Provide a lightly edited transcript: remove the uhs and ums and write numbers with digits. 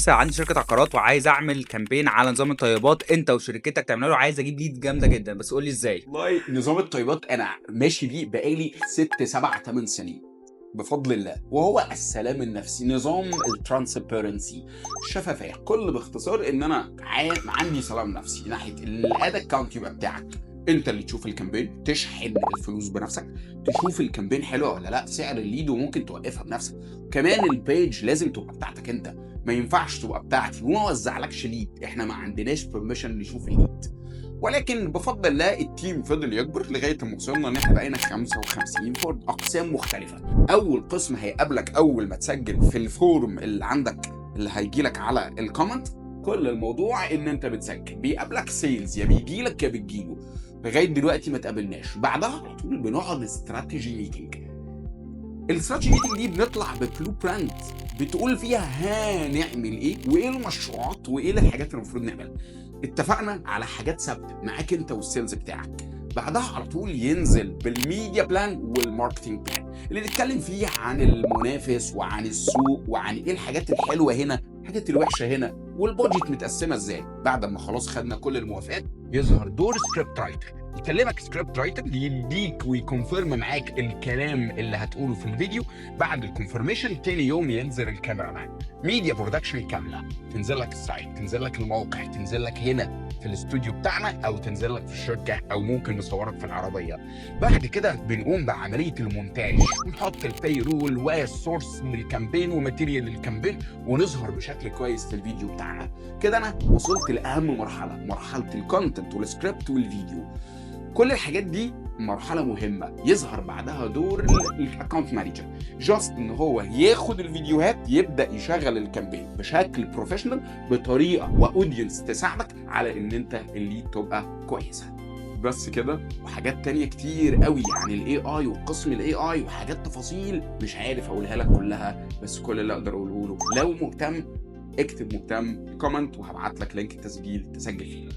عندي شركة عقارات وعايز أعمل كامبين على نظام الطيبات أنت وشركتك تعملوا له، عايز أجيب lead جامدة جدًا، بس قُل لي إزاي؟ والله نظام الطيبات أنا ماشي بيه بقى لي 6، 7، 8 سنين بفضل الله، وهو السلام النفسي، نظام الtransparency الشفافية، كل باختصار إن أنا عندي سلام نفسي ناحية الad account يبقى بتاعك، أنت اللي تشوف الكامبين، تشحن الفلوس بنفسك، تشوف الكامبين حلوة والّا لأ، سعر الlead وممكن توقفها بنفسك، كمان الpage لازم تبقى بتاعتك أنت، ما ينفعش تبقى بتاعتي وما اوزعلكش lead، إحنا ما عندناش permission نشوف الlead. ولكن بفضل الله التيم فضل يكبر لغايه ما وصلنا ان احنا بقينا 55 فرد اقسام مختلفه. اول قسم هيقابلك اول ما تسجل في الفورم اللي عندك اللي هيجي لك على الكومنت، كل الموضوع ان انت بتسجل، بيقابلك سيلز يا بيجي لك يا بتجيله. لغايه دلوقتي ما تقابلناش، بعدها على طول بنقعد استراتيجي ميتنج. الاستراتيجي ميتنج دي بنطلع ببلو براند بتقول فيها هنعمل ايه وايه المشروعات وايه الحاجات اللي المفروض نعملها. اتفقنا على حاجات ثابته معاك انت والسيلز بتاعك. بعدها على طول ينزل بالميديا بلان والماركتنج بلان اللي نتكلم فيه عن المنافس وعن السوق وعن ايه الحاجات الحلوه هنا، الحاجات الوحشه هنا، والبادجت متقسمه ازاي. بعد ما خلاص خدنا كل الموافقات يظهر دور سكريبت رايتر، يكلمك سكريبت رايتر يديك ويكونفيرم معاك الكلام اللي هتقوله في الفيديو. بعد الكونفirmation تاني يوم ينزل الكاميرا معاك، ميديا برودكشن كامله، تنزل لك السايت، تنزل لك الموقع، تنزل لك هنا في الاستوديو بتاعنا او تنزل لك في الشركه او ممكن نصورك في العربيه. بعد كده بنقوم بعمليه المونتاج ونحط الباي رول والسورس للكامبين وماتيريال للكامبين ونظهر بشكل كويس في الفيديو بتاعنا. كده انا وصلت لاهم مرحله الكونتنت والسكريبت والفيديو. كل الحاجات دي مرحله مهمه، يظهر بعدها دور الاكونت مانجر، جاست ان هو ياخد الفيديوهات يبدا يشغل الكامبين بشكل بروفيشنال بطريقه واودينس تساعدك على ان انت اللي تبقى كويسه. بس كده، وحاجات تانية كتير قوي عن الاي اي وقسم الاي اي وحاجات تفاصيل مش عارف اقولها لك كلها، بس كل اللي اقدر اقوله له لو مهتم اكتب مهتم كومنت وهبعت لك لينك التسجيل تسجل فيه.